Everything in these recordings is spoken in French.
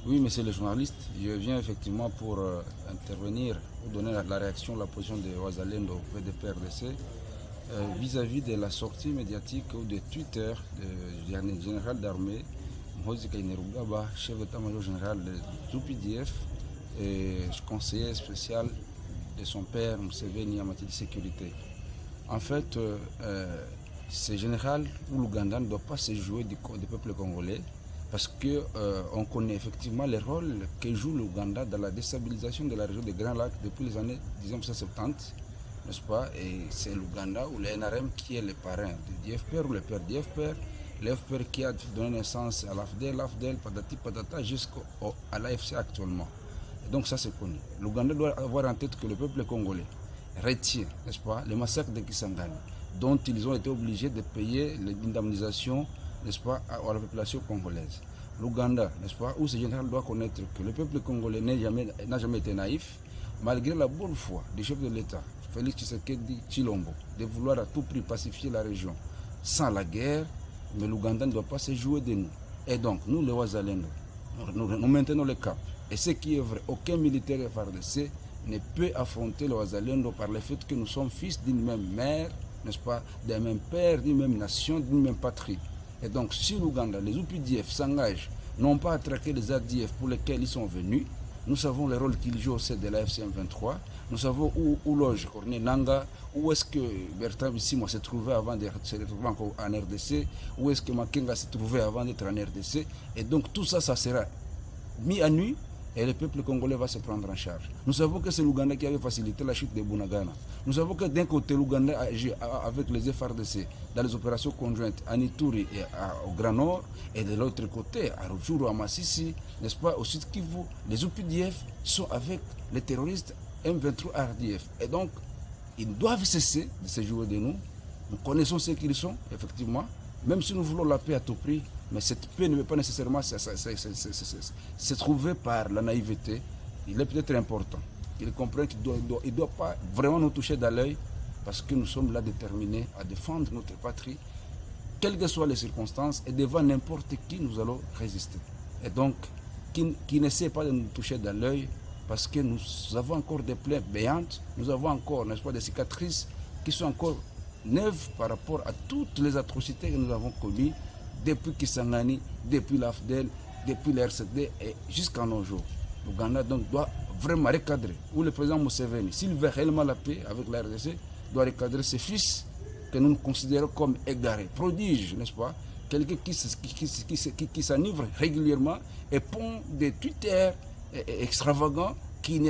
Oui, monsieur le journaliste, je viens effectivement pour intervenir, pour donner la réaction, la position de Ouazalendo VDP-RDC vis-à-vis de la sortie médiatique ou de Twitter du général d'armée Mohozi Kainerugaba, chef d'état-major général de UPDF et conseiller spécial de son père Museveni en matière de sécurité. En fait, ce général ou l'Ouganda ne doit pas se jouer du peuple congolais parce que on connaît effectivement le rôle que joue l'Ouganda dans la déstabilisation de la région des Grands Lacs depuis les années 1970, n'est-ce pas? Et c'est l'Ouganda ou le NRM qui est le parrain du DFPR ou le père DFPR, l'FPR qui a donné naissance à l'AFDEL, patati patata, jusqu'à l'AFC actuellement. Et donc ça c'est connu. L'Ouganda doit avoir en tête que le peuple congolais retient, n'est-ce pas, le massacre de Kisangani, dont ils ont été obligés de payer l'indemnisation, n'est-ce pas, à la population congolaise. L'Ouganda, n'est-ce pas, où ce général doit connaître que le peuple congolais n'a jamais été naïf, malgré la bonne foi du chef de l'État, Félix Tshisekedi Tshilombo, de vouloir à tout prix pacifier la région sans la guerre, mais l'Ouganda ne doit pas se jouer de nous. Et donc, nous, les Ouazalendo, nous maintenons le cap. Et ce qui est vrai, aucun militaire FARDC ne peut affronter le Ouazalendo par le fait que nous sommes fils d'une même mère, n'est-ce pas, d'un même père, d'une même nation, d'une même patrie. Et donc, si l'Ouganda, les UPDF s'engagent non pas à traquer les ADF pour lesquels ils sont venus, nous savons le rôle qu'ils jouent au sein de la FCM 23, nous savons où loge Corneille Nanga, où est-ce que Bertrand Bissimo se trouvait avant de se retrouver encore en RDC, où est-ce que Makenga se trouvait avant d'être en RDC. Et donc tout ça, ça sera mis à nu et le peuple congolais va se prendre en charge. Nous savons que c'est l'Ouganda qui avait facilité la chute de Bunagana. Nous savons que d'un côté, l'Ouganda agit avec les FRDC dans les opérations conjointes à Nituri et au Grand Nord, et de l'autre côté, à Rutshuru, à Massissi, n'est-ce pas, au Sud Kivu, les UPDF sont avec les terroristes M23 RDF. Et donc, ils doivent cesser de se jouer de nous. Nous connaissons ce qu'ils sont, effectivement, même si nous voulons la paix à tout prix, mais cette paix ne veut pas nécessairement se trouver par la naïveté. Il est peut-être important qu'ils comprennent qu'il ne doit pas vraiment nous toucher dans l'œil, parce que nous sommes là déterminés à défendre notre patrie, quelles que soient les circonstances, et devant n'importe qui, nous allons résister. Et donc, qui n'essaie pas de nous toucher dans l'œil, parce que nous avons encore des plaies béantes, nous avons encore, n'est-ce pas, des cicatrices qui sont encore neuves par rapport à toutes les atrocités que nous avons commises depuis Kisangani, depuis l'AFDEL, depuis l'RCD et jusqu'à nos jours. L'Ouganda donc doit vraiment recadrer, ou le président Museveni, s'il veut réellement la paix avec la RDC, doit recadrer ses fils que nous considérons comme égarés, prodiges, n'est-ce pas? Quelqu'un qui s'enivre régulièrement et pond des Twitter extravagants qui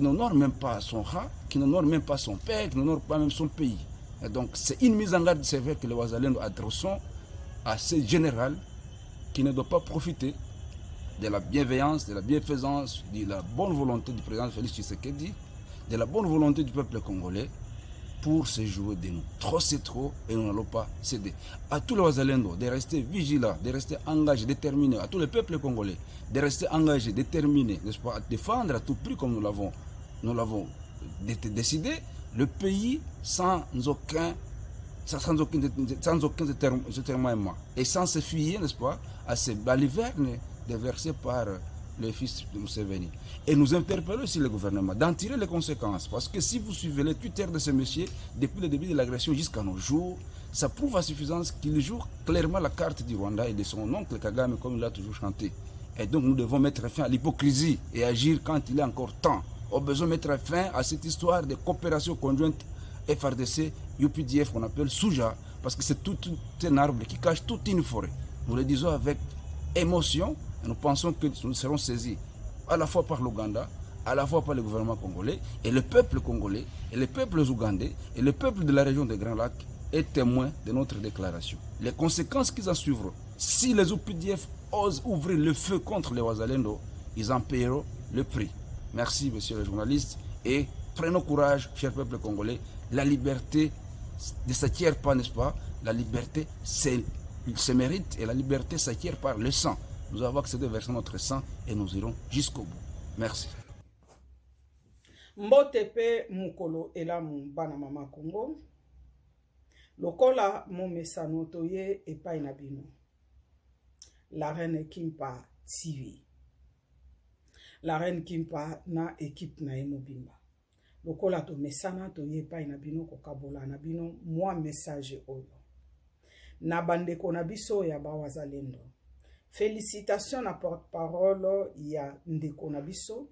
n'honorent même pas son rat, qui n'honorent même pas son père, qui n'honorent pas même son pays. Et donc c'est une mise en garde sévère que les Ouazalendo adressons à ce général qui ne doit pas profiter de la bienveillance, de la bienfaisance, de la bonne volonté du président Félix Tshisekedi, de la bonne volonté du peuple congolais pour se jouer de nous. Trop c'est trop et nous n'allons pas céder. À tous les Ouazalendo de rester vigilants, de rester engagés, déterminés, à tous les peuples congolais de rester engagés, déterminés, n'est-ce pas, à défendre à tout prix comme nous l'avons décidé, le pays sans aucun déterminement et sans se fier, n'est-ce pas, à ces balivernes déversées par le fils de Museveni. Et nous interpellons aussi le gouvernement d'en tirer les conséquences, parce que si vous suivez les Twitter de ce monsieur, depuis le début de l'agression jusqu'à nos jours, ça prouve à suffisance qu'il joue clairement la carte du Rwanda et de son oncle Kagame, comme il l'a toujours chanté. Et donc nous devons mettre fin à l'hypocrisie et agir quand il est encore temps. On a besoin de mettre fin à cette histoire de coopération conjointe FRDC, UPDF qu'on appelle Souja, parce que c'est tout un arbre qui cache toute une forêt. Nous le disons avec émotion et nous pensons que nous serons saisis à la fois par l'Ouganda, à la fois par le gouvernement congolais et le peuple congolais et les peuples ougandais et le peuple de la région des Grands Lacs est témoin de notre déclaration. Les conséquences qui en suivront, si les UPDF osent ouvrir le feu contre les Ouazalendo, ils en paieront le prix. Merci, monsieur le journaliste, et prenons courage, cher peuple congolais. La liberté ne s'acquiert pas, n'est-ce pas? La liberté se mérite et la liberté s'acquiert par le sang. Nous avons accédé à verser notre sang et nous irons jusqu'au bout. Merci. Mbote pe mukolo elamu bana mama Congo. Lokola mo mesano toye epai na bino. La reine Kimpa TV. la reine Kimpa na équipe na Mobimba. Lokola to mesana to yepa ina bino ko kabola na bino moi message oyo. Na bandeko na biso ya bawazalendo. Félicitations na porte-parole ya ndeko na biso.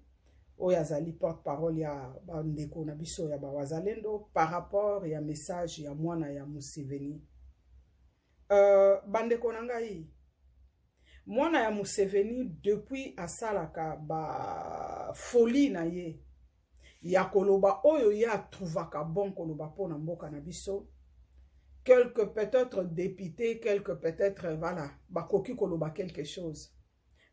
Oya zali porte-parole ya bandeko na biso ya bawazalendo par rapport ya message ya mwana ya Museveni. Bandeko na ngai. Mwana ya Museveni depuis asalaka ba folie na ye. Ya koloba oyo ya trouvaka bon koloba pona mboka na biso. Quelques peut-être députés, quelques peut-être, voilà, bakoki koloba quelque chose.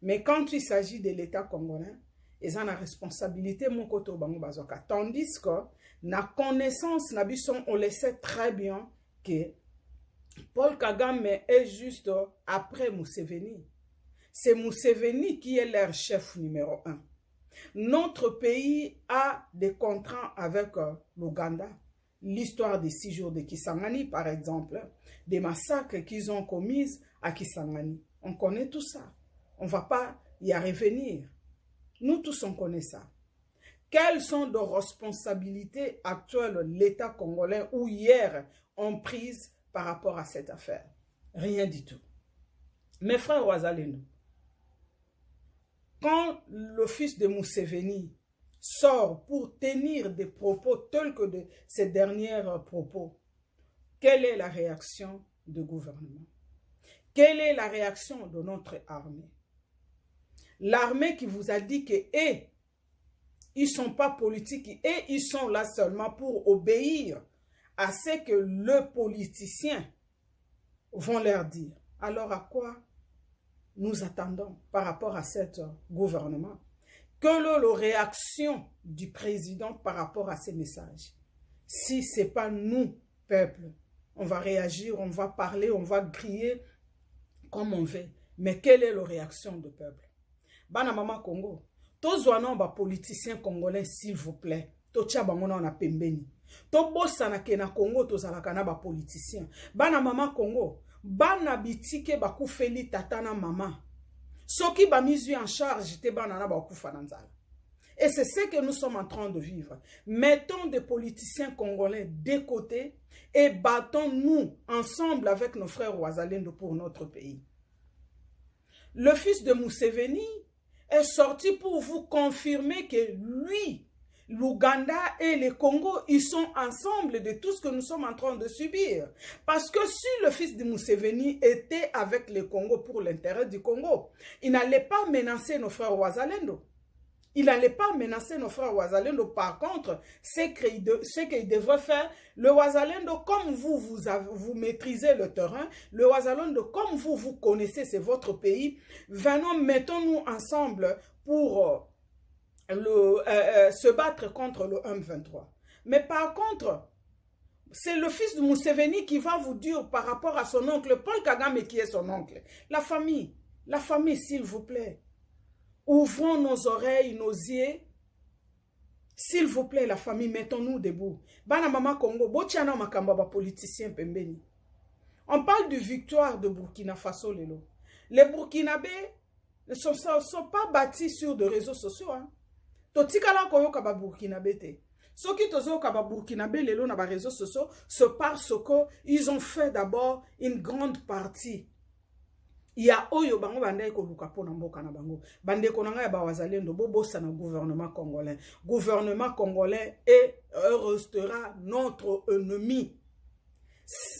Mais quand il s'agit de l'État congolais, ils ont la responsabilité mon koto bango bazoka. Tandis que, na connaissance na biso, on le sait très bien que Paul Kagame est juste après Museveni. C'est Museveni qui est leur chef numéro 1. Notre pays a des contrats avec l'Ouganda. L'histoire des 6 jours de Kisangani, par exemple, des massacres qu'ils ont commis à Kisangani. On connaît tout ça. On ne va pas y revenir. Nous tous, on connaît ça. Quelles sont les responsabilités actuelles l'État congolais ou hier ont prises par rapport à cette affaire? Rien du tout. Mes frères Ouazalendo, quand le fils de Museveni sort pour tenir des propos tels que ces derniers propos, quelle est la réaction du gouvernement? Quelle est la réaction de notre armée? L'armée qui vous a dit que ils ne sont pas politiques et ils sont là seulement pour obéir à ce que les politiciens vont leur dire. Alors à quoi nous attendons par rapport à ce gouvernement? Quelle est la réaction du président par rapport à ces messages? Si ce n'est pas nous, peuple, on va réagir, on va parler, on va crier comme on veut. Mais quelle est la réaction du peuple? Bana mama Congo, tous les politiciens congolais, s'il vous plaît, tous les na pembeni. To bossa na kena Congo, tous les politiciens. Bana mama Congo, bana bitike bakufeli tatana mama. Soki ba mis en charge te banana ba kufa nanzala. Et c'est ce que nous sommes en train de vivre. Mettons des politiciens congolais de côté et battons-nous ensemble avec nos frères Ouazalendo pour notre pays. Le fils de Museveni est sorti pour vous confirmer que lui, l'Ouganda et le Congo, ils sont ensemble de tout ce que nous sommes en train de subir. Parce que si le fils de Museveni était avec le Congo pour l'intérêt du Congo, il n'allait pas menacer nos frères Ouazalendo. Il n'allait pas menacer nos frères Ouazalendo. Par contre, ce qu'il devrait faire, le Ouazalendo, comme vous maîtrisez le terrain, le Ouazalendo, comme vous connaissez, c'est votre pays, venons, mettons-nous ensemble pour se battre contre le M23. Mais par contre, c'est le fils de Museveni qui va vous dire par rapport à son oncle, Paul Kagame qui est son oncle. La famille, s'il vous plaît. Ouvrons nos oreilles, nos yeux. S'il vous plaît, la famille, mettons-nous debout. Bana mama Congo, botiana makamba ba politicien pembeni. On parle de victoire de Burkina Faso lelo. Les Burkinabés ne sont pas bâtis sur des réseaux sociaux. Hein. Totikala koyoka ba Burkinabé te. Soki tozoka ba Burkinabé lelo na ba réseaux sociaux, c'est parce que ils ont fait d'abord une grande partie. Il y a oyo bango bandai ko luka pona mboka na bango. Bande konanga ya ba wazalendo bobosa na gouvernement congolais. Gouvernement congolais restera notre ennemi.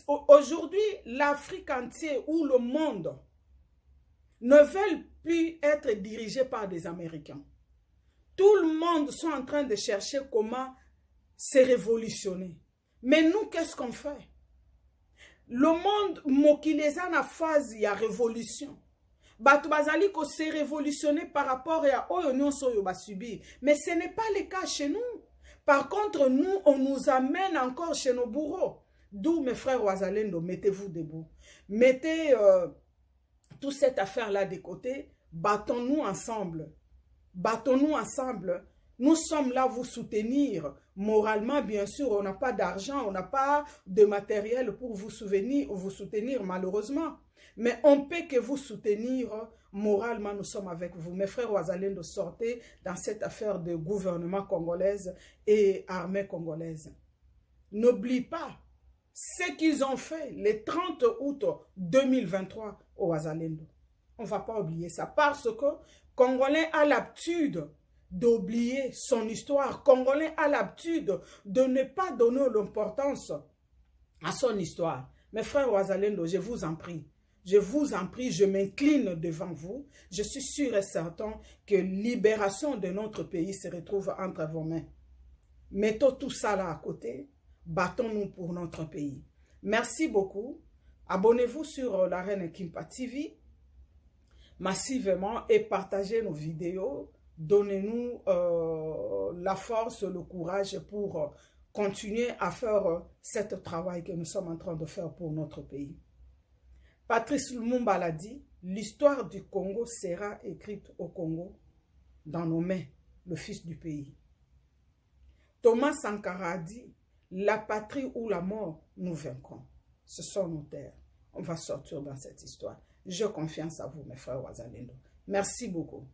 Aujourd'hui, l'Afrique entière ou le monde ne veulent plus être dirigés par des Américains. Tout le monde sont en train de chercher comment se révolutionner. Mais nous, qu'est-ce qu'on fait? Le monde mokileza na phase ya révolution. Batu bazali ko se révolutionner par rapport à oyo nyonso yo ba subir. Mais ce n'est pas le cas chez nous. Par contre, nous, on nous amène encore chez nos bourreaux. D'où, mes frères Ouazalendo, mettez-vous debout. Mettez toute cette affaire-là de côté. Battons-nous ensemble. Battons-nous ensemble. Nous sommes là vous soutenir moralement, bien sûr. On n'a pas d'argent, on n'a pas de matériel pour vous soutenir malheureusement. Mais on ne peut que vous soutenir moralement, nous sommes avec vous. Mes frères Wazalendo, sortez dans cette affaire de gouvernement congolaise et armée congolaise. N'oublie pas ce qu'ils ont fait le 30 août 2023 au Wazalendo. On ne va pas oublier ça parce que Congolais a l'habitude d'oublier son histoire. Congolais a l'habitude de ne pas donner l'importance à son histoire. Mes frères Wazalendo, je vous en prie, je m'incline devant vous. Je suis sûr et certain que la libération de notre pays se retrouve entre vos mains. Mettons tout ça là à côté. Battons-nous pour notre pays. Merci beaucoup. Abonnez-vous sur la Reine Kimpa TV massivement et partagez nos vidéos. Donnez-nous la force, le courage pour continuer à faire ce travail que nous sommes en train de faire pour notre pays. Patrice Lumumba l'a dit, l'histoire du Congo sera écrite au Congo, dans nos mains, le fils du pays. Thomas Sankara a dit, la patrie ou la mort, nous vaincrons. Ce sont nos terres. On va sortir dans cette histoire. J'ai confiance à vous, mes frères Wazalendo. Merci beaucoup.